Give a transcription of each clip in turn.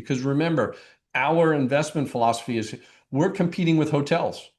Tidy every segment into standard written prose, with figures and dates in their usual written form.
Because remember, our investment philosophy is we're competing with hotels.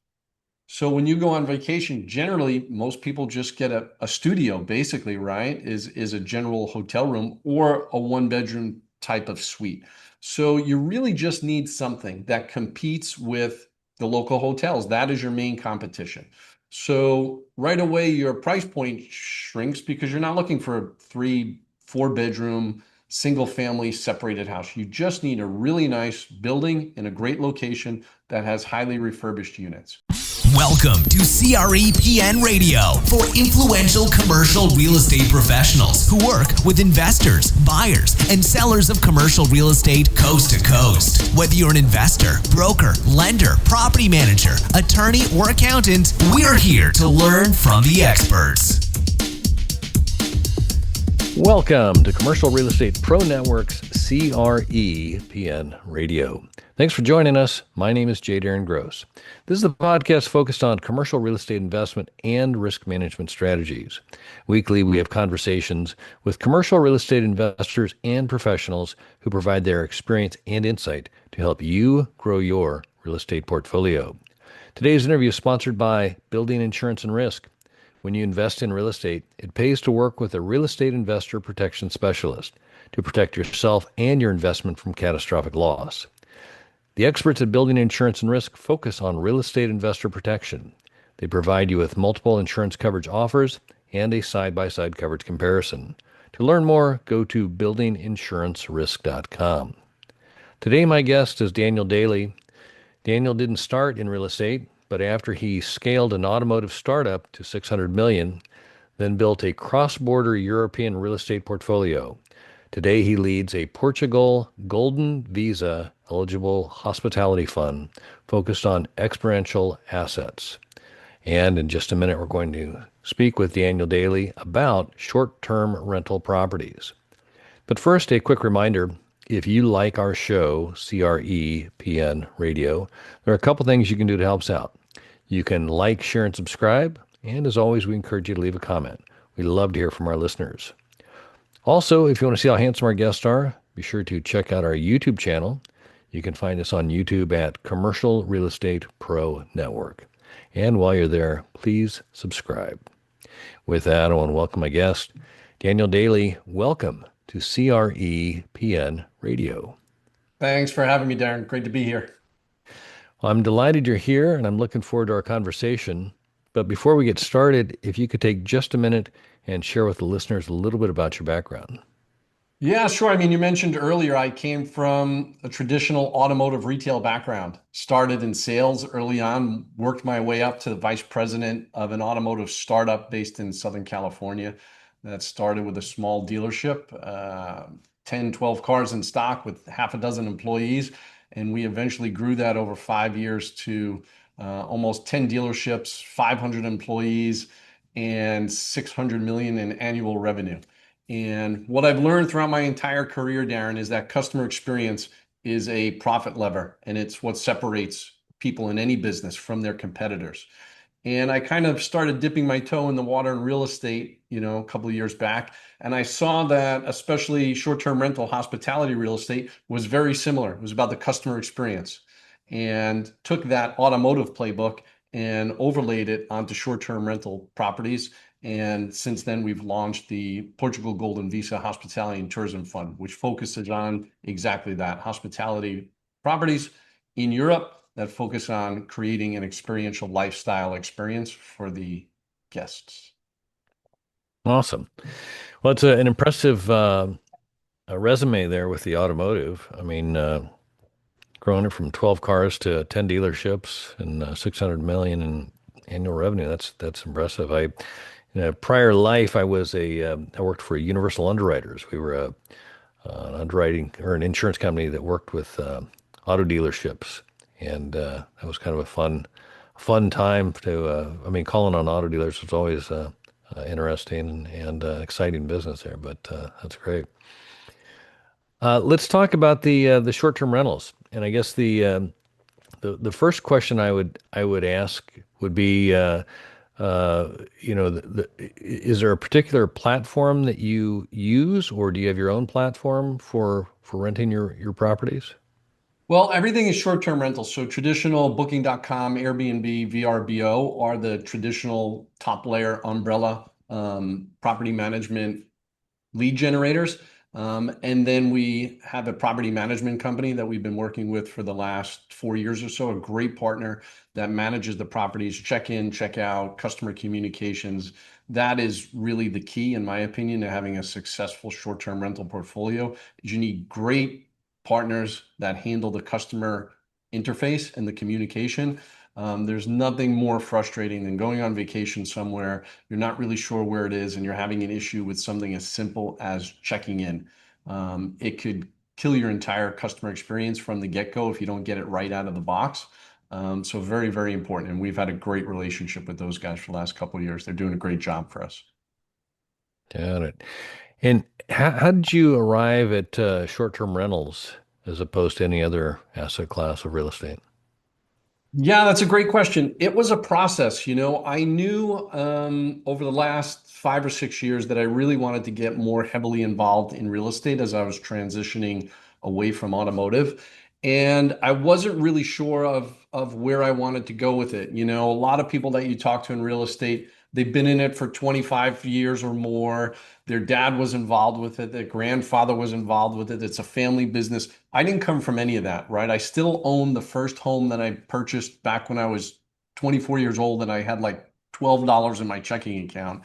So when you go on vacation, generally most people just get a studio, basically, right? Is a general hotel room or a one bedroom type of suite. So you really just need something that competes with the local hotels. That is your main competition. So right away your price point shrinks because you're not looking for a three, four bedroom, single family separated house. You just need a really nice building in a great location that has highly refurbished units. Welcome to CRE Radio for influential commercial real estate professionals who work with investors, buyers, and sellers of commercial real estate coast to coast. Whether you're an investor, broker, lender, property manager, attorney, or accountant, we're here to learn from the experts. Welcome to Commercial Real Estate Pro Network's CRE Radio. Thanks for joining us. My name is J. Darren Gross. This is the podcast focused on commercial real estate investment and risk management strategies. Weekly, we have conversations with commercial real estate investors and professionals who provide their experience and insight to help you grow your real estate portfolio. Today's interview is sponsored by Building Insurance and Risk. When you invest in real estate, it pays to work with a real estate investor protection specialist to protect yourself and your investment from catastrophic loss. The experts at Building Insurance and Risk focus on real estate investor protection. They provide you with multiple insurance coverage offers and a side-by-side coverage comparison. To learn more, go to buildinginsurancerisk.com. Today, my guest is Daniel Daly. Daniel didn't start in real estate, but after he scaled an automotive startup to $600 million, then built a cross-border European real estate portfolio. Today, he leads a Portugal Golden Visa eligible hospitality fund focused on experiential assets. And in just a minute, we're going to speak with Daniel Daly about short-term rental properties. But first, a quick reminder, if you like our show, CRE Radio, there are a couple things you can do to help us out. You can like, share, and subscribe. And as always, we encourage you to leave a comment. We love to hear from our listeners. Also, if you want to see how handsome our guests are, be sure to check out our YouTube channel. You can find us on YouTube at Commercial Real Estate Pro Network. And while you're there, please subscribe. With that, I want to welcome my guest, Daniel Daly. Welcome to CRE Radio. Thanks for having me, Darren. Great to be here. Well, I'm delighted you're here, and I'm looking forward to our conversation. But before we get started, if you could take just a minute and share with the listeners a little bit about your background. Yeah, sure. I mean, you mentioned earlier, I came from a traditional automotive retail background. Started in sales early on, worked my way up to the vice president of an automotive startup based in Southern California that started with a small dealership, 10, 12 cars in stock with half a dozen employees. And we eventually grew that over 5 years to almost 10 dealerships, 500 employees, and 600 million in annual revenue. And what I've learned throughout my entire career, Darren, is that customer experience is a profit lever, and it's what separates people in any business from their competitors. And I kind of started dipping my toe in the water in real estate, a couple of years back. And I saw that especially short-term rental hospitality real estate was very similar. It was about the customer experience, and took that automotive playbook and overlaid it onto short-term rental properties. And since then, we've launched the Portugal Golden Visa Hospitality and Tourism Fund, which focuses on exactly that, hospitality properties in Europe that focus on creating an experiential lifestyle experience for the guests. Awesome. Well, it's an impressive resume there with the automotive. I mean, growing it from 12 cars to 10 dealerships and 600 million in annual revenue. That's impressive. In a prior life, I worked for Universal Underwriters. We were an underwriting or an insurance company that worked with auto dealerships, and that was kind of a fun time to. Calling on auto dealers was always interesting and exciting business there. But that's great. Let's talk about the short-term rentals, and I guess the first question I would ask would be. is there a particular platform that you use, or do you have your own platform for renting your properties? Well, everything is short-term rentals. So traditional booking.com, Airbnb, VRBO are the traditional top layer umbrella property management lead generators. And then we have a property management company that we've been working with for the last 4 years or so, a great partner that manages the properties, check in, check out, customer communications. That is really the key, in my opinion, to having a successful short-term rental portfolio, is you need great partners that handle the customer interface and the communication. There's nothing more frustrating than going on vacation somewhere, you're not really sure where it is, and you're having an issue with something as simple as checking in. It could kill your entire customer experience from the get-go if you don't get it right out of the box. So very, very important. And we've had a great relationship with those guys for the last couple of years. They're doing a great job for us. Got it. And how did you arrive at short-term rentals as opposed to any other asset class of real estate? Yeah, that's a great question. It was a process. I knew over the last 5 or 6 years that I really wanted to get more heavily involved in real estate as I was transitioning away from automotive. And I wasn't really sure of where I wanted to go with it. A lot of people that you talk to in real estate, they've been in it for 25 years or more. Their dad was involved with it, their grandfather was involved with it. It's a family business. I didn't come from any of that, right? I still own the first home that I purchased back when I was 24 years old and I had like $12 in my checking account,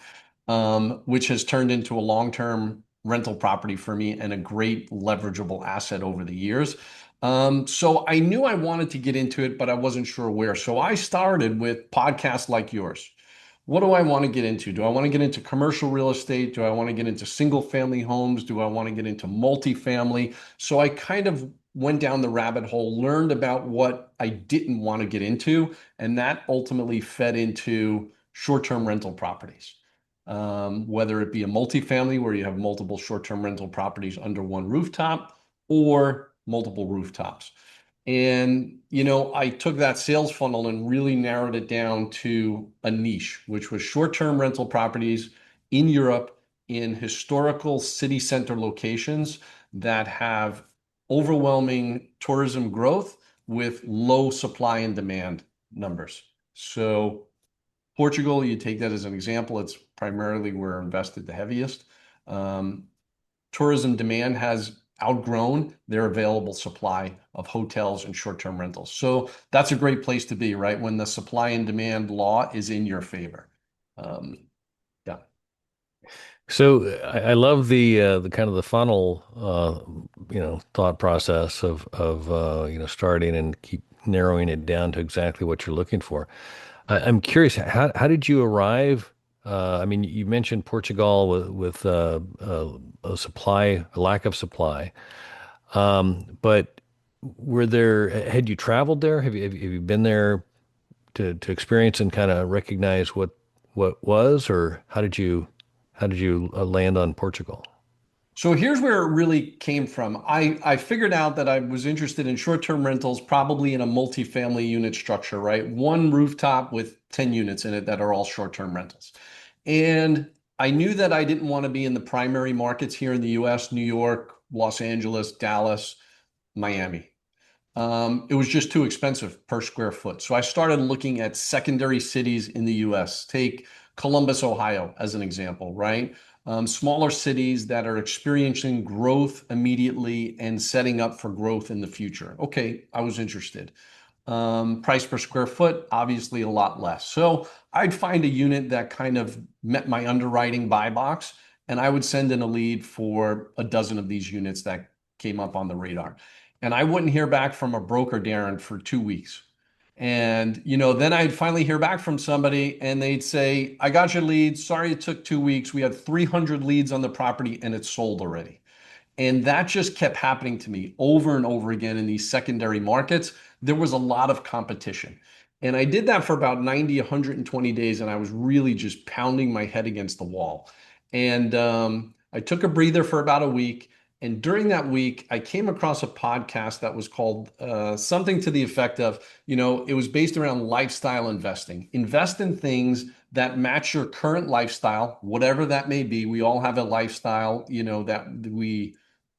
which has turned into a long-term rental property for me and a great leverageable asset over the years. So I knew I wanted to get into it, but I wasn't sure where. So I started with podcasts like yours. What do I want to get into? Do I want to get into commercial real estate? Do I want to get into single family homes? Do I want to get into multifamily? So I kind of went down the rabbit hole, learned about what I didn't want to get into, and that ultimately fed into short-term rental properties. Whether it be a multifamily where you have multiple short-term rental properties under one rooftop or multiple rooftops. And, I took that sales funnel and really narrowed it down to a niche, which was short-term rental properties in Europe in historical city center locations that have overwhelming tourism growth with low supply and demand numbers. So Portugal, you take that as an example, it's primarily where we're invested the heaviest. Um, Tourism demand has outgrown their available supply of hotels and short-term rentals. So that's a great place to be, right? When the supply and demand law is in your favor. Um, yeah. So I love the kind of the funnel, thought process of starting and keep narrowing it down to exactly what you're looking for. I'm curious, how did you arrive? I mean, you mentioned Portugal with a lack of supply, but had you traveled there? Have you been there to experience and kind of recognize what was, or how did you land on Portugal? So here's where it really came from. I figured out that I was interested in short-term rentals, probably in a multifamily unit structure, right? One rooftop with 10 units in it that are all short-term rentals. And I knew that I didn't want to be in the primary markets here in the US, New York, Los Angeles, Dallas, Miami. It was just too expensive per square foot. So I started looking at secondary cities in the US. Take Columbus, Ohio, as an example, right? Smaller cities that are experiencing growth immediately and setting up for growth in the future. Okay, I was interested. Price per square foot, obviously a lot less. So I'd find a unit that kind of met my underwriting buy box, and I would send in a lead for a dozen of these units that came up on the radar. And I wouldn't hear back from a broker, Darren, for 2 weeks. And, then I'd finally hear back from somebody and they'd say, I got your lead. Sorry it took 2 weeks. We had 300 leads on the property and it's sold already. And that just kept happening to me over and over again in these secondary markets. There was a lot of competition. And I did that for about 90, 120 days. And I was really just pounding my head against the wall. And I took a breather for about a week. And during that week, I came across a podcast that was called something to the effect of, it was based around lifestyle investing. Invest in things that match your current lifestyle, whatever that may be. We all have a lifestyle, that we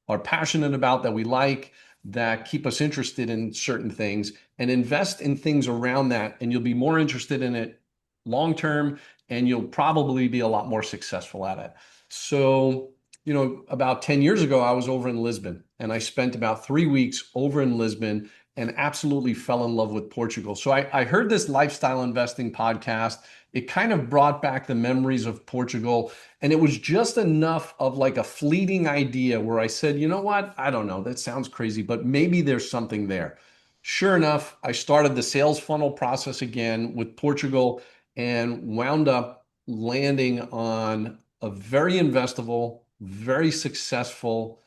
are passionate about, that we like, that keep us interested in certain things, and invest in things around that. And you'll be more interested in it long term, and you'll probably be a lot more successful at it. So, about 10 years ago, I was over in Lisbon and I spent about 3 weeks over in Lisbon and absolutely fell in love with Portugal. So I heard this lifestyle investing podcast. It kind of brought back the memories of Portugal. And it was just enough of like a fleeting idea where I said, you know what? I don't know. That sounds crazy, but maybe there's something there. Sure enough, I started the sales funnel process again with Portugal and wound up landing on a very investable, very successful,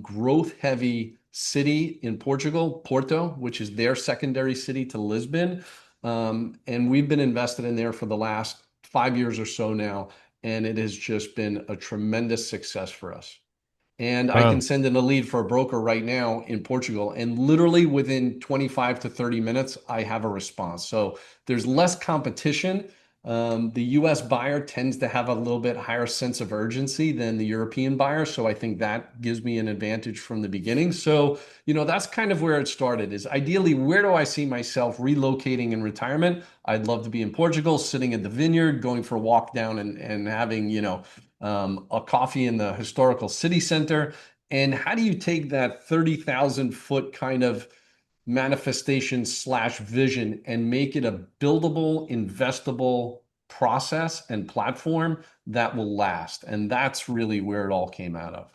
growth heavy city in Portugal, Porto, which is their secondary city to Lisbon. And we've been invested in there for the last 5 years or so now. And it has just been a tremendous success for us. And I can Wow. send in a lead for a broker right now in Portugal. And literally within 25 to 30 minutes, I have a response. So there's less competition. The US buyer tends to have a little bit higher sense of urgency than the European buyer. So I think that gives me an advantage from the beginning. So, that's kind of where it started is ideally, where do I see myself relocating in retirement? I'd love to be in Portugal, sitting in the vineyard, going for a walk down and having, a coffee in the historical city center. And how do you take that 30,000 foot kind of manifestation slash vision and make it a buildable, investable process and platform that will last? And that's really where it all came out of.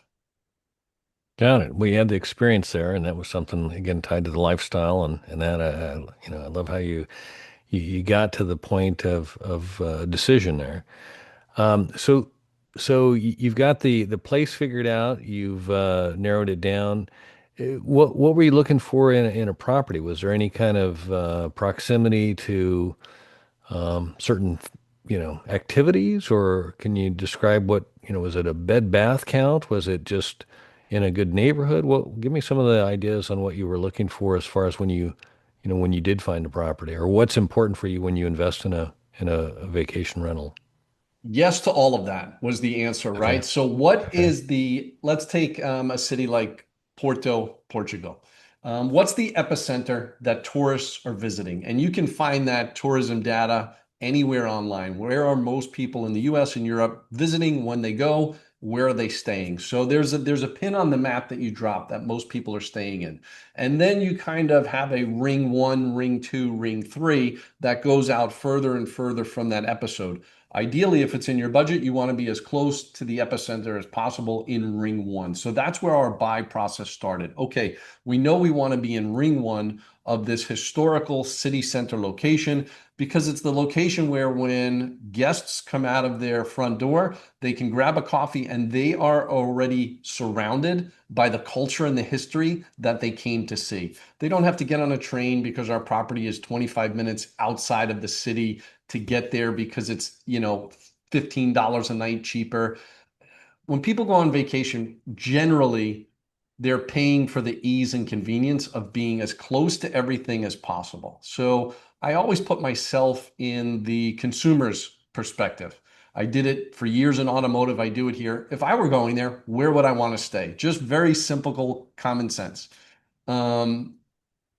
Got it. We had the experience there, and that was something again tied to the lifestyle, and that I love how you got to the point of decision there. So you've got the place figured out. You've narrowed it down. What were you looking for in a property? Was there any kind of proximity to certain, activities, or can you describe what, was it a bed bath count? Was it just in a good neighborhood? Well, give me some of the ideas on what you were looking for as far as when when you did find a property, or what's important for you when you invest in a vacation rental. Yes to all of that was the answer, Okay. right? So what Okay. is let's take a city like Porto, Portugal. What's the epicenter that tourists are visiting? And you can find that tourism data anywhere online. Where are most people in the US and Europe visiting when they go? Where are they staying? So there's a pin on the map that you drop that most people are staying in. And then you kind of have a ring one, ring two, ring three that goes out further and further from that episode. Ideally, if it's in your budget, you want to be as close to the epicenter as possible in ring one. So that's where our buy process started. Okay, we know we want to be in ring one of this historical city center location because it's the location where when guests come out of their front door, they can grab a coffee and they are already surrounded by the culture and the history that they came to see. They don't have to get on a train because our property is 25 minutes outside of the city to get there because it's, $15 a night cheaper. When people go on vacation, generally they're paying for the ease and convenience of being as close to everything as possible. So I always put myself in the consumer's perspective. I did it for years in automotive. I do it here. If I were going there, where would I want to stay? Just very simple, common sense. Um,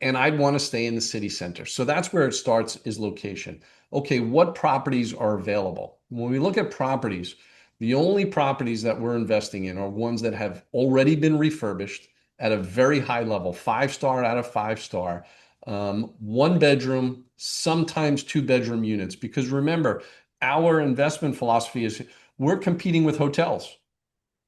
and I'd want to stay in the city center. So that's where it starts is location. Okay, what properties are available? When we look at properties, the only properties that we're investing in are ones that have already been refurbished at a very high level, 5 star out of 5 star, one bedroom, sometimes two-bedroom units. Because remember, our investment philosophy is we're competing with hotels.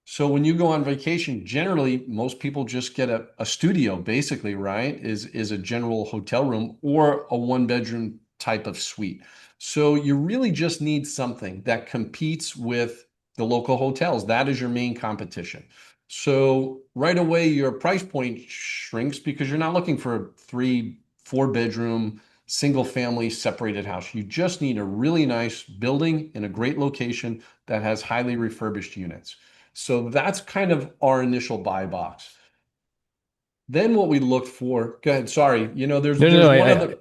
So when you go on vacation, generally most people just get a studio, basically, right? Is a general hotel room or a one-bedroom type of suite. So you really just need something that competes with the local hotels. That is your main competition. So right away your price point shrinks because you're not looking for a 3, 4 bedroom, single family separated house. You just need a really nice building in a great location that has highly refurbished units. So that's kind of our initial buy box. Then what we looked for, go ahead, sorry, No, no, there's no. one other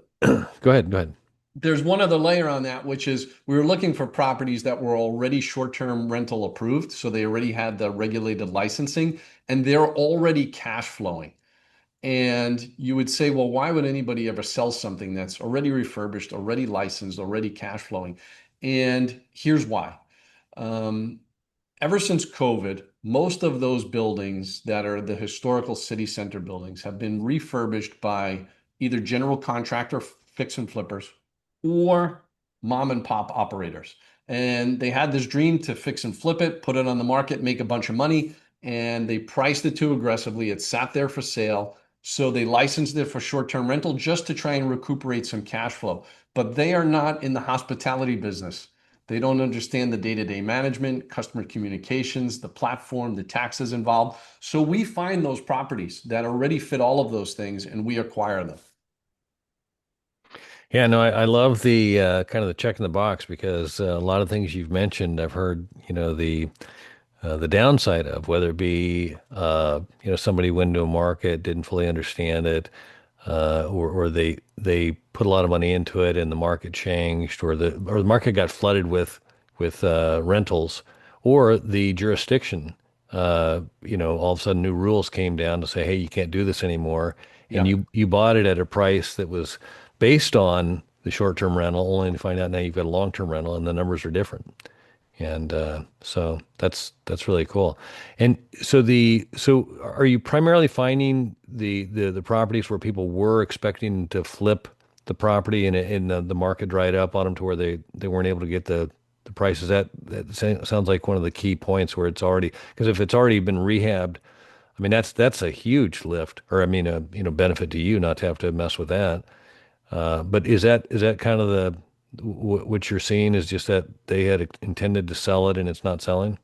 Go ahead. Go ahead. there's one other layer on that, which is we were looking for properties that were already short-term rental approved, so they already had the regulated licensing and they're already cash flowing. And you would say, well, why would anybody ever sell something that's already refurbished, already licensed, already cash flowing? And here's why. Um, Ever since COVID, most of those buildings that are the historical city center buildings have been refurbished by either general contractor fix and flippers or mom and pop operators. And they had this dream to fix and flip it, put it on the market, make a bunch of money, and they priced it too aggressively. It sat there for sale. So they licensed it for short-term rental just to try and recuperate some cash flow. But they are not in the hospitality business. They don't understand the day-to-day management, customer communications, the platform, the taxes involved. So we find those properties that already fit all of those things and we acquire them. Yeah, no, I love the kind of the check in the box because a lot of things you've mentioned, I've heard, the downside of whether it be somebody went into a market, didn't fully understand it, or they put a lot of money into it and the market changed, or the market got flooded with rentals, or the jurisdiction, all of a sudden new rules came down to say, hey, you can't do this anymore, and Yeah. you bought it at a price that was based on the short-term rental, only to find out now you've got a long-term rental and the numbers are different. And so that's really cool. And so are you primarily finding the properties where people were expecting to flip the property and the market dried up on them to where they weren't able to get the prices? That sounds like one of the key points where it's already, because if it's already been rehabbed, I mean that's a huge lift, or I mean a benefit to you not to have to mess with that. But is that kind of what you're seeing is just that they had intended to sell it and it's not selling?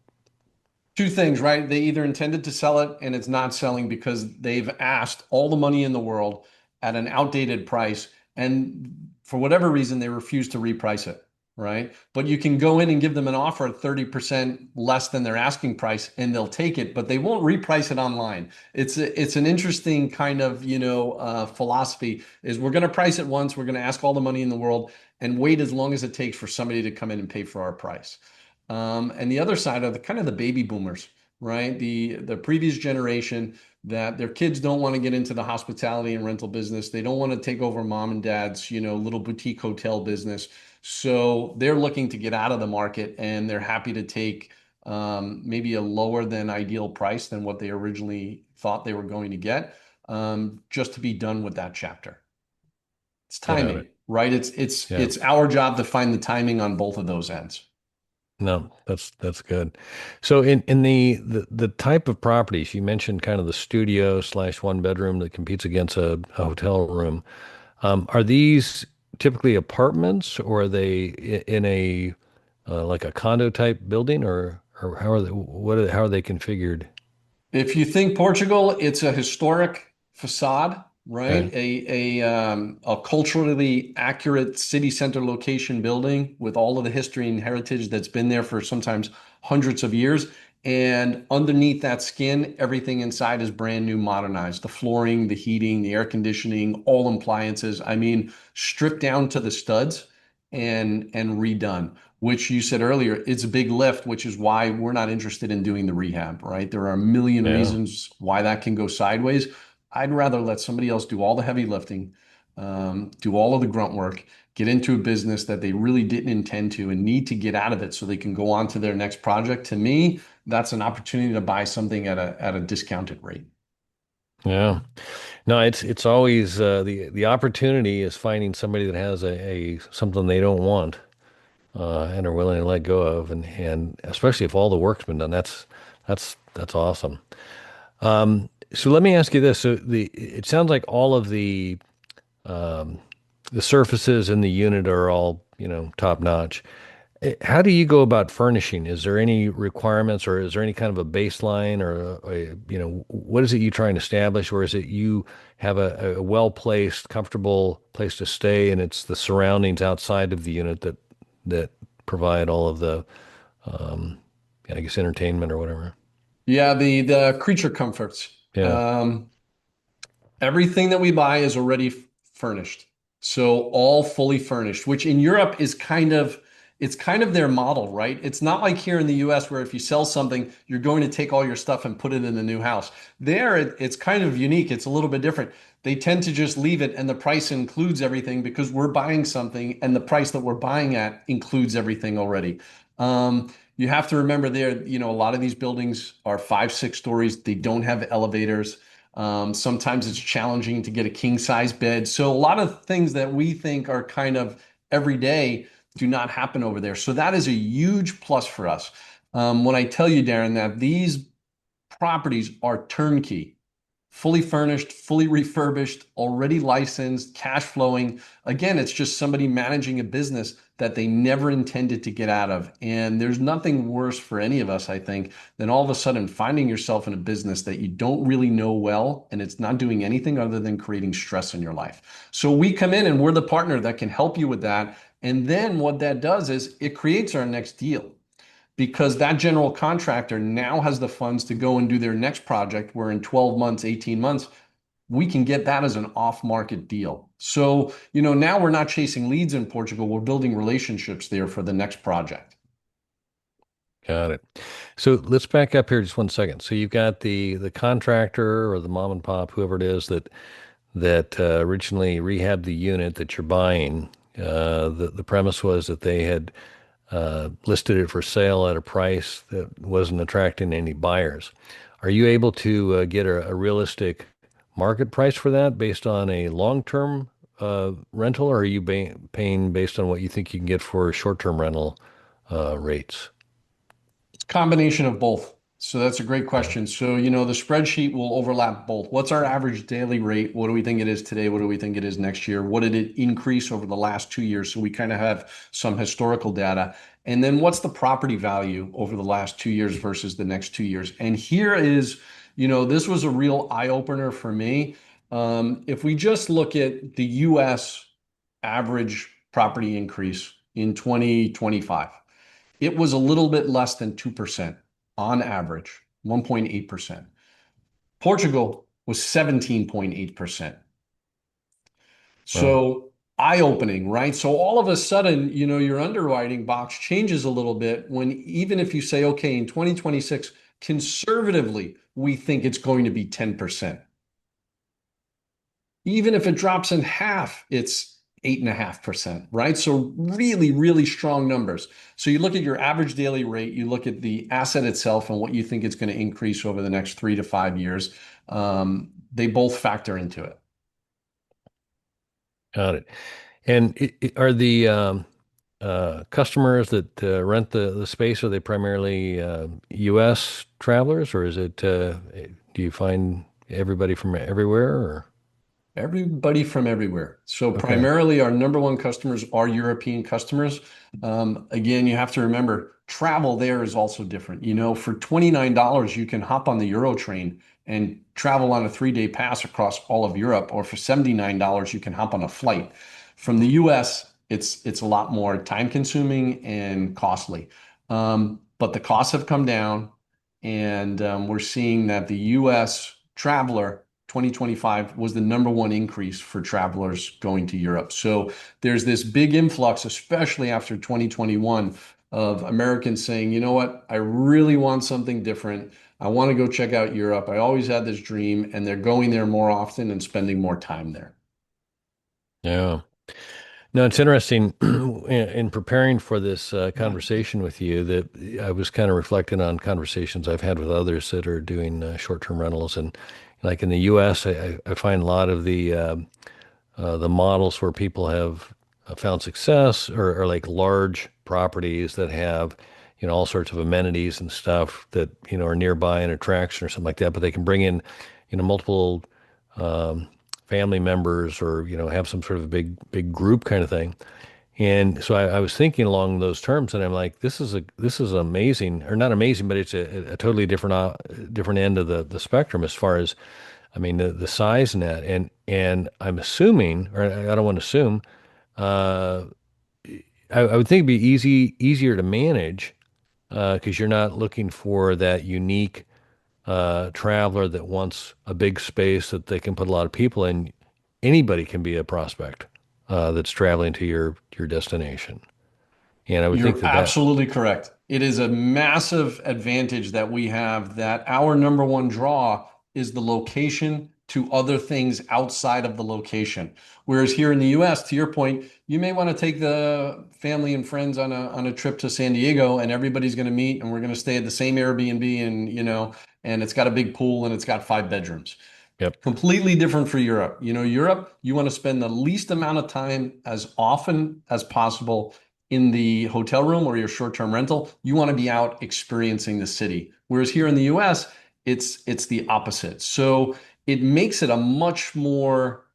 Two things, right? They either intended to sell it and it's not selling because they've asked all the money in the world at an outdated price. And for whatever reason, they refuse to reprice it, right? But you can go in and give them an offer at 30% less than their asking price and they'll take it, but they won't reprice it online. It's an interesting kind of, philosophy is we're going to price it once, we're going to ask all the money in the world and wait as long as it takes for somebody to come in and pay for our price. And the other side are the kind of the baby boomers, right? The previous generation that their kids don't want to get into the hospitality and rental business. They don't want to take over mom and dad's, little boutique hotel business. So they're looking to get out of the market and they're happy to take maybe a lower than ideal price than what they originally thought they were going to get, just to be done with that chapter. It's Got it. timing, right? It's Yeah. it's our job to find the timing on both of those ends. No, that's good. So in the type of properties you mentioned, kind of the studio slash one bedroom that competes against a hotel room, are these typically apartments or are they in a like a condo type building, or how are they how are they configured? If you think Portugal, it's a historic facade, right? Okay. A culturally accurate city center location building with all of the history and heritage that's been there for sometimes hundreds of years. And underneath that skin, everything inside is brand new, modernized. The flooring, the heating, the air conditioning, all appliances. I mean, stripped down to the studs and redone, which you said earlier, it's a big lift, which is why we're not interested in doing the rehab, right? There are a million Yeah. reasons why that can go sideways. I'd rather let somebody else do all the heavy lifting, do all of the grunt work, get into a business that they really didn't intend to and need to get out of it so they can go on to their next project. To me, that's an opportunity to buy something at a discounted rate. Yeah. No, it's always the opportunity is finding somebody that has a something they don't want and are willing to let go of, and especially if all the work's been done, that's awesome. So let me ask you this: so it sounds like all of um, the surfaces in the unit are all top notch. How do you go about furnishing? Is there any requirements, or is there any kind of a baseline, or what is it you try and establish, or is it you have a well-placed, comfortable place to stay, and it's the surroundings outside of the unit that provide all of the, I guess, entertainment or whatever? Yeah, the creature comforts. Yeah. Um, Everything that we buy is already furnished. So all fully furnished, which in Europe is it's kind of their model, right? It's not like here in the US where if you sell something, you're going to take all your stuff and put it in a new house. There, it's kind of unique. It's a little bit different. They tend to just leave it and the price includes everything because we're buying something and the price that we're buying at includes everything already. You have to remember there, a lot of these buildings are 5, 6 stories. They don't have elevators. Sometimes it's challenging to get a king size bed. So a lot of things that we think are kind of everyday do not happen over there. So that is a huge plus for us. When I tell you, Darren, that these properties are turnkey, fully furnished, fully refurbished, already licensed, cash flowing. Again, it's just somebody managing a business that they never intended to get out of. And there's nothing worse for any of us, I think, than all of a sudden finding yourself in a business that you don't really know well and it's not doing anything other than creating stress in your life. So we come in and we're the partner that can help you with that. And then what that does is it creates our next deal because that general contractor now has the funds to go and do their next project where in 12 months, 18 months, we can get that as an off-market deal. So, now we're not chasing leads in Portugal, we're building relationships there for the next project. Got it. So let's back up here just one second. So you've got the contractor or the mom and pop, whoever it is that originally rehabbed the unit that you're buying. The premise was that they had listed it for sale at a price that wasn't attracting any buyers. Are you able to get a realistic market price for that based on a long-term rental, or are you paying based on what you think you can get for short-term rental rates? It's a combination of both. So that's a great Yeah. question. So, the spreadsheet will overlap both. What's our average daily rate? What do we think it is today? What do we think it is next year? What did it increase over the last 2 years? So we kind of have some historical data. And then what's the property value over the last 2 years versus the next 2 years? And here is, this was a real eye opener for me. If we just look at the US average property increase in 2025, it was a little bit less than 2% on average, 1.8%. Portugal was 17.8%. Wow. So eye-opening, right? So all of a sudden, your underwriting box changes a little bit when even if you say, okay, in 2026, conservatively, we think it's going to be 10%. Even if it drops in half, it's 8.5%, right? So really, really strong numbers. So you look at your average daily rate, you look at the asset itself and what you think it's going to increase over the next 3 to 5 years. They both factor into it. Got it. And are the customers that rent the space, are they primarily U.S. travelers, or is it, do you find everybody from everywhere, or? Everybody from everywhere. So Okay. primarily our number one customers are European customers. Again, you have to remember travel there is also different. For $29, you can hop on the Euro train and travel on a 3-day pass across all of Europe, or for $79, you can hop on a flight. From the US, it's a lot more time consuming and costly. But the costs have come down, and we're seeing that the US traveler 2025 was the number one increase for travelers going to Europe. So there's this big influx, especially after 2021, of Americans saying, you know what, I really want something different. I want to go check out Europe. I always had this dream, and they're going there more often and spending more time there. Yeah. No, it's interesting in preparing for this conversation with you that I was kind of reflecting on conversations I've had with others that are doing short-term rentals. And like in the U.S., I find a lot of the models where people have found success are like large properties that have, all sorts of amenities and stuff that, are nearby an attraction or something like that, but they can bring in, multiple um, family members or, have some sort of a big group kind of thing. And so I was thinking along those terms, and I'm like, this is amazing, or not amazing, but it's a totally different end of the spectrum as far as, I mean, the size in that, and I'm assuming, or I don't want to assume, uh, I would think it'd be easier to manage because you're not looking for that unique. traveler that wants a big space that they can put a lot of people in, anybody can be a prospect that's traveling to your destination. And I would think You're that that, absolutely correct. It is a massive advantage that we have that our number one draw is the location to other things outside of the location. Whereas here in the US, to your point, you may want to take the family and friends on a trip to San Diego and everybody's going to meet and we're going to stay at the same Airbnb and and it's got a big pool and it's got 5 bedrooms. yep. Completely different for Europe. Europe, you want to spend the least amount of time as often as possible in the hotel room or your short-term rental. You want to be out experiencing the city. Whereas here in the US, it's the opposite. So it makes it a much more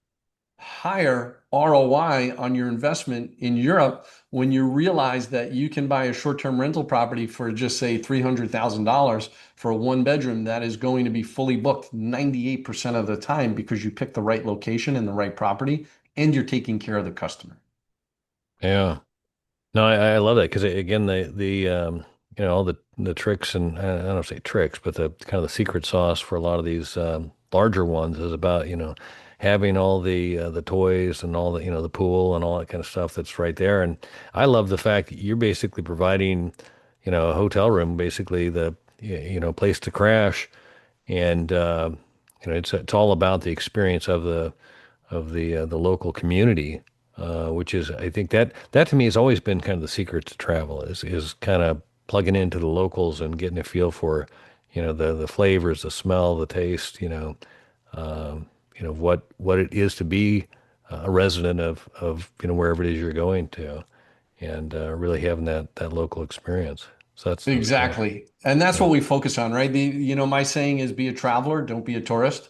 higher ROI on your investment in Europe when you realize that you can buy a short-term rental property for just say $300,000 for a 1 bedroom that is going to be fully booked 98% of the time because you picked the right location and the right property and you're taking care of the customer. Yeah. No, I love that because again, all the tricks and I don't say tricks, but the kind of the secret sauce for a lot of these larger ones is about, having all the toys and all the pool and all that kind of stuff that's right there. And I love the fact that you're basically providing, a hotel room, basically the, place to crash. And, it's all about the experience of the local community, which is I think that to me has always been kind of the secret to travel is kind of plugging into the locals and getting a feel for the flavors, the smell, the taste, what it is to be a resident of wherever it is you're going to, and really having that local experience. So that's kind of Exactly. And that's yeah, what we focus on, right? My saying is be a traveler, don't be a tourist,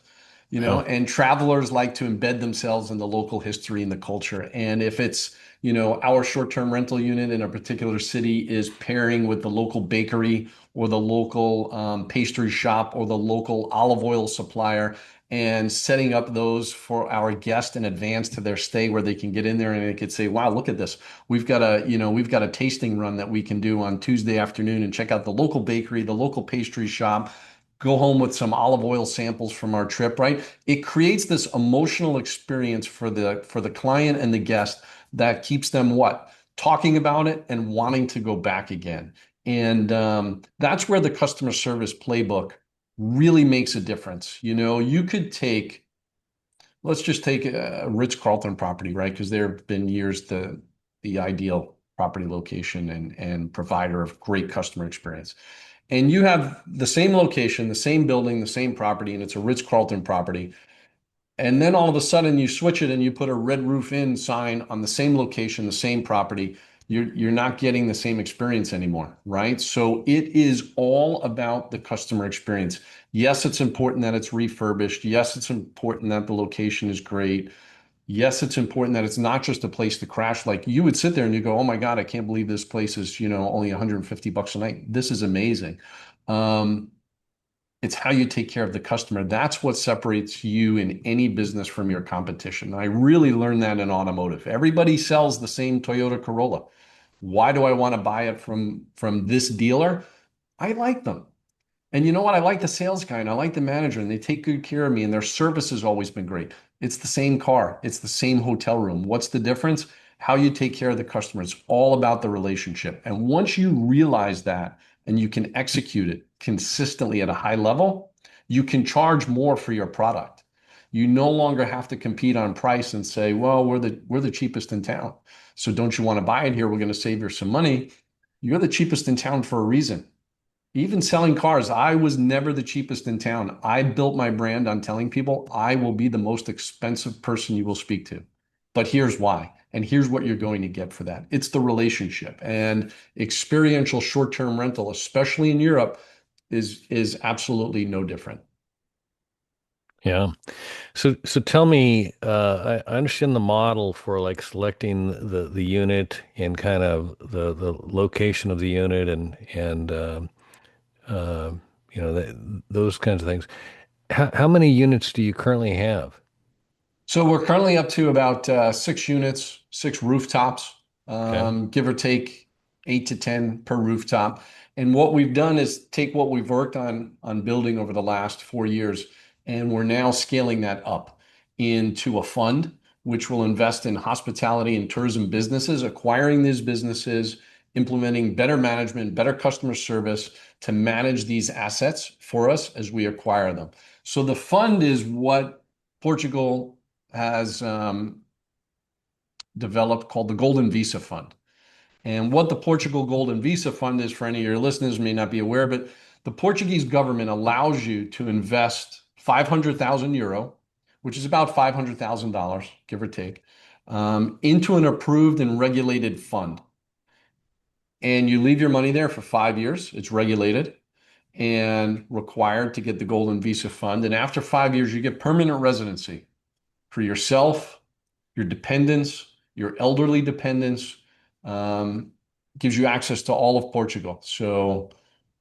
yeah, and travelers like to embed themselves in the local history and the culture. And if it's, our short-term rental unit in a particular city is pairing with the local bakery or the local pastry shop or the local olive oil supplier and setting up those for our guests in advance to their stay where they can get in there and they could say, wow, look at this. We've got a tasting run that we can do on Tuesday afternoon and check out the local bakery, the local pastry shop, go home with some olive oil samples from our trip, right? It creates this emotional experience for the client and the guest that keeps them what? Talking about it and wanting to go back again. And that's where the customer service playbook really makes a difference. You could take let's just take a Ritz-Carlton property, right? Because there have been years the ideal property location and provider of great customer experience. And you have the same location, the same building, the same property, and it's a Ritz-Carlton property. And then all of a sudden you switch it and you put a Red Roof Inn sign on the same location, the same property. You're not getting the same experience anymore, right? So it is all about the customer experience. Yes, it's important that it's refurbished. Yes, it's important that the location is great. Yes, it's important that it's not just a place to crash. Like you would sit there and you go, "Oh my God, I can't believe this place is, only $150 a night. This is amazing." Um, it's how you take care of the customer. That's what separates you in any business from your competition. I really learned that in automotive. Everybody sells the same Toyota Corolla. Why do I want to buy it from this dealer? I like them. And you know what? I like the sales guy and I like the manager and they take good care of me and their service has always been great. It's the same car. It's the same hotel room. What's the difference? How you take care of the customer. It's all about the relationship. And once you realize that and you can execute it consistently at a high level, you can charge more for your product. You no longer have to compete on price and say, well, we're the cheapest in town. So don't you want to buy it here? We're going to save you some money. You're the cheapest in town for a reason. Even selling cars, I was never the cheapest in town. I built my brand on telling people I will be the most expensive person you will speak to. But here's why. And here's what you're going to get for that. It's the relationship. And experiential short-term rental, especially in Europe, is absolutely no different. yeah. So tell me, I understand the model for like selecting the unit and kind of the location of the unit and uh, those kinds of things. How many units do you currently have? So we're currently up to about 6 units, 6 rooftops, Okay. give or take. 8 to 10 per rooftop. And what we've done is take what we've worked on building over the last 4 years, and we're now scaling that up into a fund, which will invest in hospitality and tourism businesses, acquiring these businesses, implementing better management, better customer service to manage these assets for us as we acquire them. So the fund is what Portugal has developed called the Golden Visa Fund. And what the Portugal Golden Visa Fund is, for any of your listeners may not be aware, but the Portuguese government allows you to invest 500,000 euro, which is about $500,000, give or take, into an approved and regulated fund. And you leave your money there for 5 years. It's regulated and required to get the Golden Visa Fund. And after 5 years, you get permanent residency for yourself, your dependents, your elderly dependents. Gives you access to all of Portugal. So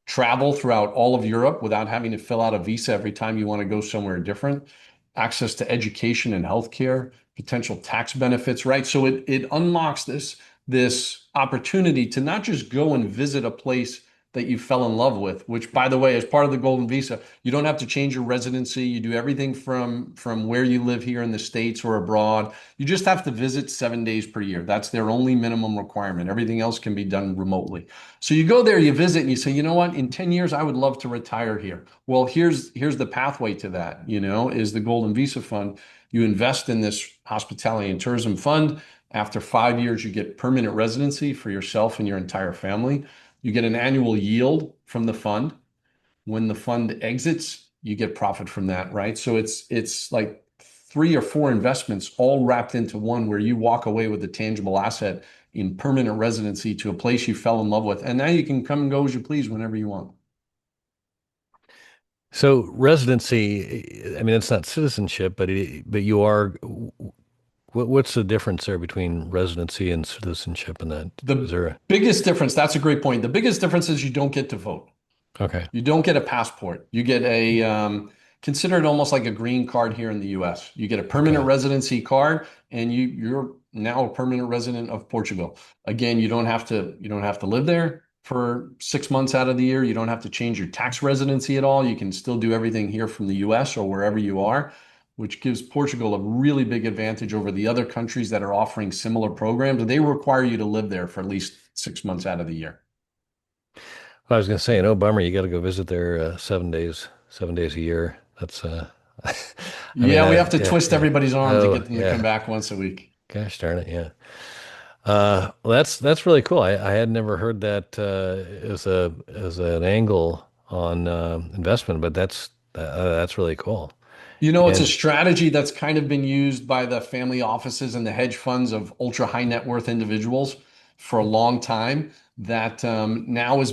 travel throughout all of Europe without having to fill out a visa every time you want to go somewhere different. Access to education and healthcare, potential tax benefits, right? So it unlocks this opportunity to not just go and visit a place that you fell in love with, which, by the way, as part of the Golden Visa, you don't have to change your residency. You do everything from where you live here in the States or abroad. You just have to visit 7 days per year. That's their only minimum requirement. Everything else can be done remotely. So you go there, you visit, and you say, you know what, in 10 years, I would love to retire here. Well, here's the pathway to that, is the Golden Visa Fund. You invest in this hospitality and tourism fund. After 5 years, you get permanent residency for yourself and your entire family. You get an annual yield from the fund. When the fund exits, you get profit from that, right? So it's like 3 or 4 investments all wrapped into one, where you walk away with a tangible asset in permanent residency to a place you fell in love with. And now you can come and go as you please whenever you want. So residency, I mean, it's not citizenship, but you are. What's the difference there between residency and citizenship in that? Is The there a, biggest difference, that's a great point. The biggest difference is you don't get to vote. okay. You don't get a passport. You get consider it almost like a green card here in the US. You get a permanent Okay. residency card, and you're now a permanent resident of Portugal. Again, you don't have to live there for 6 months out of the year. You don't have to change your tax residency at all. You can still do everything here from the US or wherever you are, which gives Portugal a really big advantage over the other countries that are offering similar programs. They require you to live there for at least 6 months out of the year. Well, I was going to say, no bummer. You got to go visit there 7 days a year. That's I mean, Yeah, we have to yeah, twist yeah. everybody's arm to Oh, get them to come yeah. back once a week. Gosh darn it, yeah. Well, that's really cool. I had never heard that as an angle on investment, but that's really cool. It's a And strategy that's kind of been used by the family offices and the hedge funds of ultra high net worth individuals for a long time. That now it's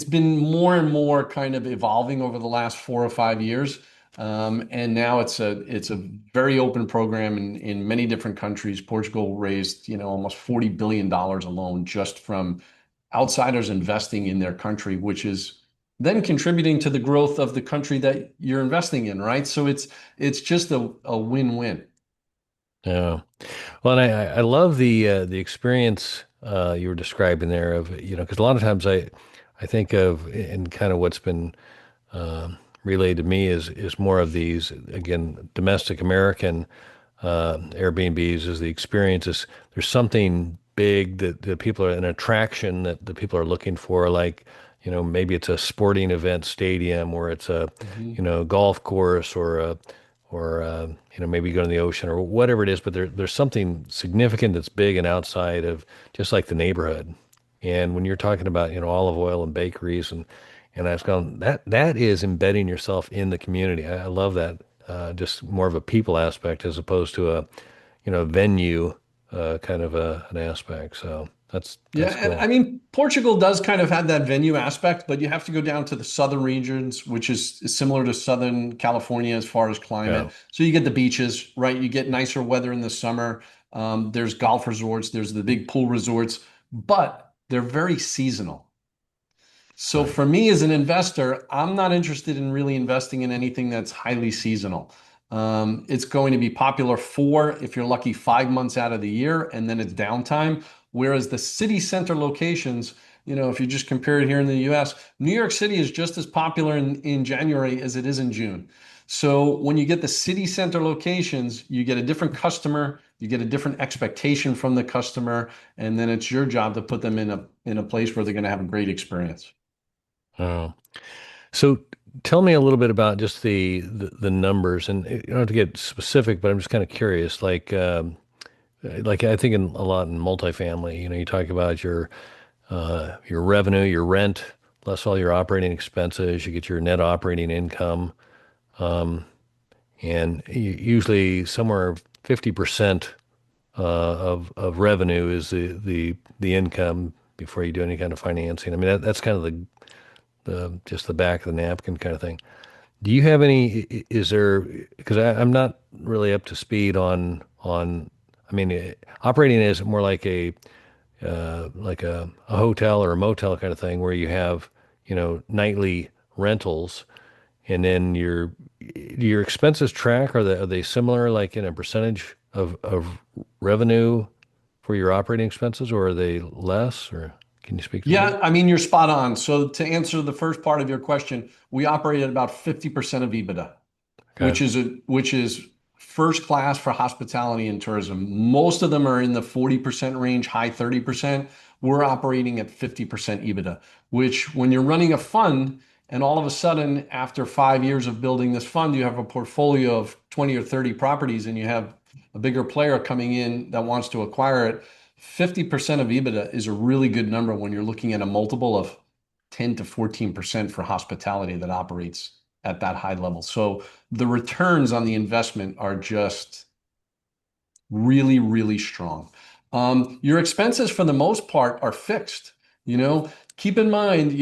been more and more kind of evolving over the last 4 or 5 years. And now it's a very open program in many different countries. Portugal raised, almost $40 billion alone just from outsiders investing in their country, which is then contributing to the growth of the country that you're investing in, right? So it's just a win-win. yeah, well, and I love the experience you were describing there of because a lot of times I think of in kind of what's been relayed to me is more of these again domestic American Airbnbs is the experiences. There's something big that people are an attraction that the people are looking for, like maybe it's a sporting event stadium or it's a Mhm. golf course or maybe you go to the ocean or whatever it is, but there's something significant that's big and outside of just like the neighborhood. And when you're talking about olive oil and bakeries and I was going that is embedding yourself in the community. I love that. Just more of a people aspect as opposed to a venue kind of an aspect. So Yeah, that's and I cool. mean, Portugal does kind of have that venue aspect, but you have to go down to the southern regions, which is similar to Southern California as far as Yeah. climate. So you get the beaches, right? You get nicer weather in the summer. There's golf resorts, there's the big pool resorts, but they're very seasonal. So Right. for me as an investor, I'm not interested in really investing in anything that's highly seasonal. It's going to be popular for, if you're lucky, 5 months out of the year, and then it's downtime. Whereas the city center locations, if you just compare it here in the US, New York City is just as popular in January as it is in June. So when you get the city center locations, you get a different customer, you get a different expectation from the customer, and then it's your job to put them in a place where they're going to have a great experience. Oh. So tell me a little bit about just the numbers, and you don't have to get specific, but I'm just kind of curious. Like I think in a lot in multifamily, you talk about your revenue, your rent, less all your operating expenses. You get your net operating income, and usually somewhere 50% of revenue is the income before you do any kind of financing. I mean that's kind of the just the back of the napkin kind of thing. Do you have any, is there, because I'm not really up to speed on, I mean, operating is more like a hotel or a motel kind of thing where you have, nightly rentals and then your expenses track, are they similar, like in a percentage of revenue for your operating expenses, or are they less, or can you speak to that? Yeah, I mean, you're spot on. So to answer the first part of your question, we operate at about 50% of EBITDA, Okay. which is first class for hospitality and tourism. Most of them are in the 40% range, high 30%. We're operating at 50% EBITDA, which when you're running a fund and all of a sudden after 5 years of building this fund, you have a portfolio of 20 or 30 properties and you have a bigger player coming in that wants to acquire it. 50% of EBITDA is a really good number when you're looking at a multiple of 10 to 14% for hospitality that operates at that high level. So the returns on the investment are just really, really strong. Your expenses, for the most part, are fixed. Keep in mind,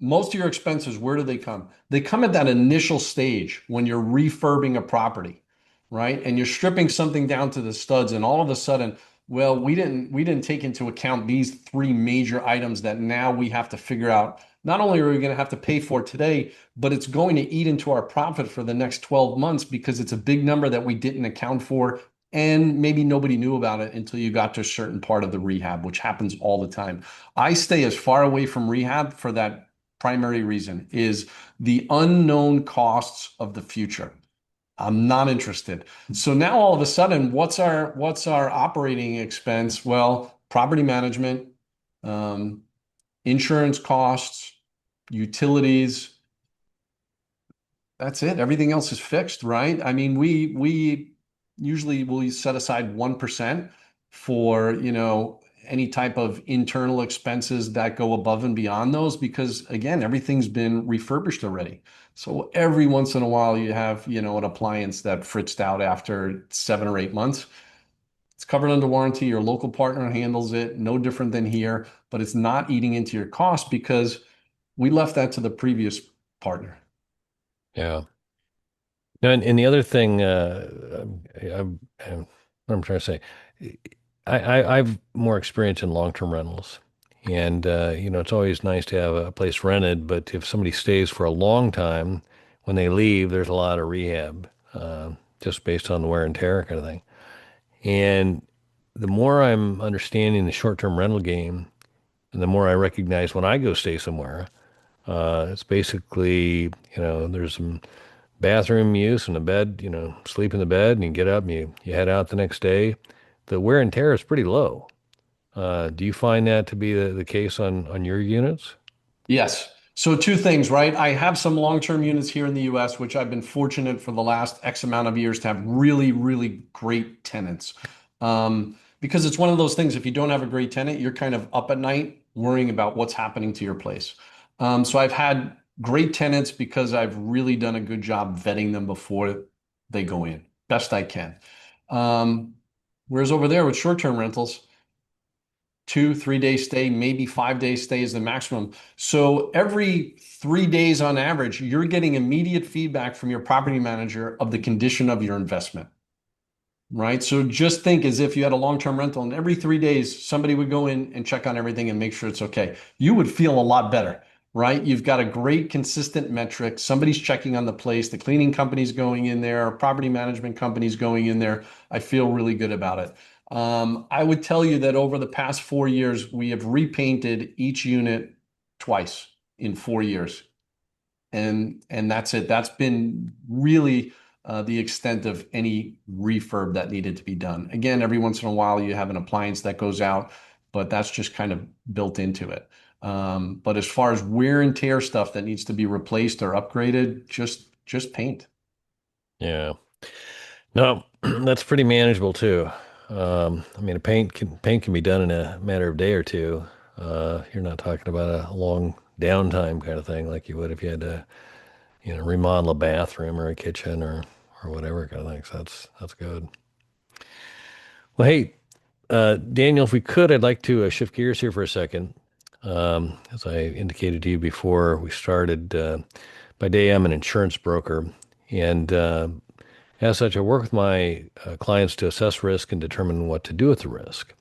most of your expenses, where do they come? They come at that initial stage when you're refurbing a property, right? And you're stripping something down to the studs, and all of a sudden, well, we didn't take into account these three major items that now we have to figure out. Not only are we going to have to pay for today, but it's going to eat into our profit for the next 12 months because it's a big number that we didn't account for. And maybe nobody knew about it until you got to a certain part of the rehab, which happens all the time. I stay as far away from rehab for that primary reason, is the unknown costs of the future. I'm not interested. So now all of a sudden, what's our operating expense? Well, property management, um, insurance costs, utilities. That's it. Everything else is fixed, right? I mean, we usually will set aside 1% for, any type of internal expenses that go above and beyond those because again, everything's been refurbished already. So every once in a while you have, an appliance that fritzed out after 7 or 8 months. It's covered under warranty. Your local partner handles it, no different than here, but it's not eating into your cost because we left that to the previous partner. Yeah. No, and the other thing, what I'm trying to say, I've more experience in long-term rentals, and it's always nice to have a place rented. But if somebody stays for a long time, when they leave, there's a lot of rehab, just based on the wear and tear kind of thing. And the more I'm understanding the short-term rental game, and the more I recognize when I go stay somewhere, it's basically, there's some bathroom use and a bed, sleep in the bed and you get up and you head out the next day. The wear and tear is pretty low. Do you find that to be the case on your units? Yes. So two things, right? I have some long-term units here in the US, which I've been fortunate for the last X amount of years to have really, really great tenants. Because it's one of those things, if you don't have a great tenant, you're kind of up at night worrying about what's happening to your place. So I've had great tenants because I've really done a good job vetting them before they go in, best I can. Um, Whereas over there with short-term rentals, 2, 3 day stay, maybe 5 day stay is the maximum. So every 3 days on average, you're getting immediate feedback from your property manager of the condition of your investment, right? So just think as if you had a long-term rental and every 3 days, somebody would go in and check on everything and make sure it's okay. You would feel a lot better, right? You've got a great consistent metric. Somebody's checking on the place. The cleaning company's going in there, property management company's going in there. I feel really good about it. I would tell you that over the past 4 years, we have repainted each unit twice in 4 years. And that's it. That's been really the extent of any refurb that needed to be done. Again, every once in a while you have an appliance that goes out, but that's just kind of built into it. But as far as wear and tear stuff that needs to be replaced or upgraded, just paint. Yeah. No, that's pretty manageable too. I mean, a paint can be done in a matter of day or two. You're not talking about a long downtime kind of thing like you would if you had to, remodel a bathroom or a kitchen or whatever kind of thing. So that's good. Well, hey, Daniel, if we could, I'd like to shift gears here for a second. As I indicated to you before we started, by day I'm an insurance broker, and as such, I work with my clients to assess risk and determine what to do with the risk.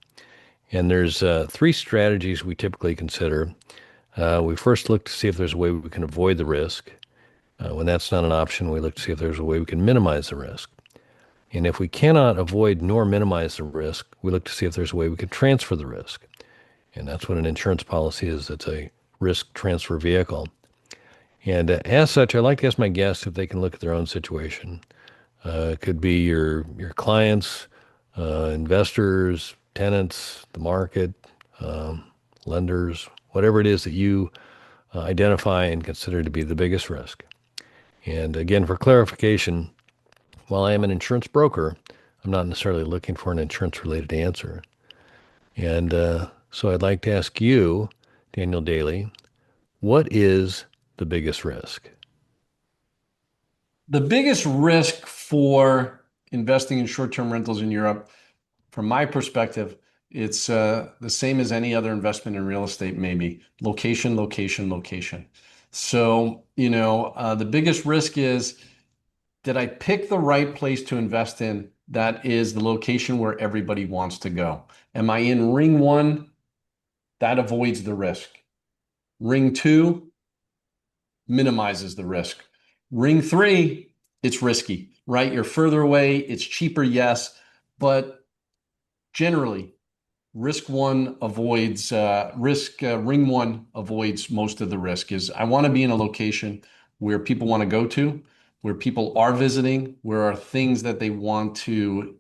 And there's three strategies we typically consider. We first look to see if there's a way we can avoid the risk. When that's not an option, we look to see if there's a way we can minimize the risk. And if we cannot avoid nor minimize the risk, we look to see if there's a way we can transfer the risk. And that's what an insurance policy is. It's a risk transfer vehicle. And as such, I like to ask my guests if they can look at their own situation. It could be your clients, investors, tenants, the market, lenders, whatever it is that you identify and consider to be the biggest risk. And again, for clarification, while I am an insurance broker, I'm not necessarily looking for an insurance-related answer. And so I'd like to ask you, Daniel Daly, what is the biggest risk? The biggest risk for investing in short-term rentals in Europe, from my perspective, it's the same as any other investment in real estate, maybe. Location, location, location. So, the biggest risk is, did I pick the right place to invest in that is the location where everybody wants to go? Am I in ring one? That avoids the risk. Ring two minimizes the risk. Ring three, it's risky, right? You're further away. It's cheaper, yes, but generally, ring one avoids most of the risk. Is I want to be in a location where people want to go to, where people are visiting, where are things that they want to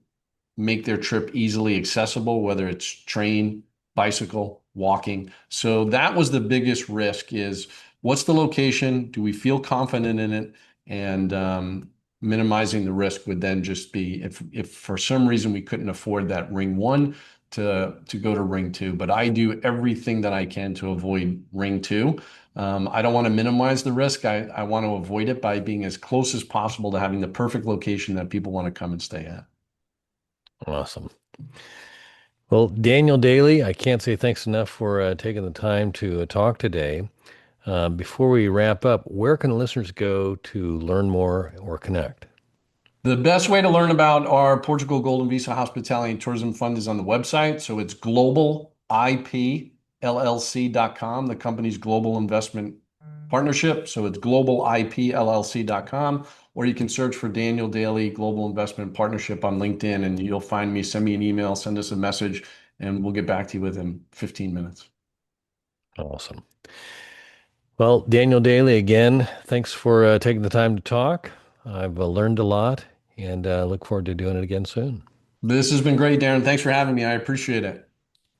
make their trip easily accessible, whether it's train, bicycle, walking. So that was the biggest risk, is what's the location? Do we feel confident in it? And minimizing the risk would then just be if for some reason we couldn't afford that ring one, to go to ring two. But I do everything that I can to avoid ring two. I don't want to minimize the risk. I want to avoid it by being as close as possible to having the perfect location that people want to come and stay at. Awesome. Well, Daniel Daly, I can't say thanks enough for taking the time to talk today. Before we wrap up, where can listeners go to learn more or connect? The best way to learn about our Portugal Golden Visa Hospitality and Tourism Fund is on the website. So it's globalipllc.com, the company's global investment partnership. So it's globalipllc.com, or you can search for Daniel Daly Global Investment Partnership on LinkedIn, and you'll find me. Send me an email, send us a message, and we'll get back to you within 15 minutes. Awesome. Well, Daniel Daly, again, thanks for taking the time to talk. I've learned a lot, and look forward to doing it again soon. This has been great, Darren. Thanks for having me. I appreciate it.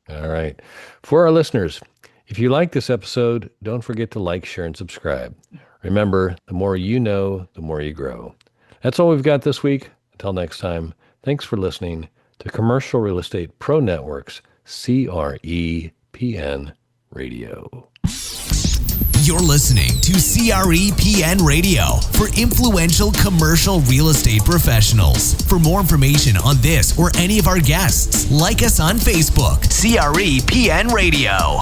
All right. For our listeners, if you like this episode, don't forget to like, share, and subscribe. Remember, the more you know, the more you grow. That's all we've got this week. Until next time, thanks for listening to Commercial Real Estate Pro Network's CREPN Radio. You're listening to CREPN Radio for influential commercial real estate professionals. For more information on this or any of our guests, like us on Facebook, CREPN Radio.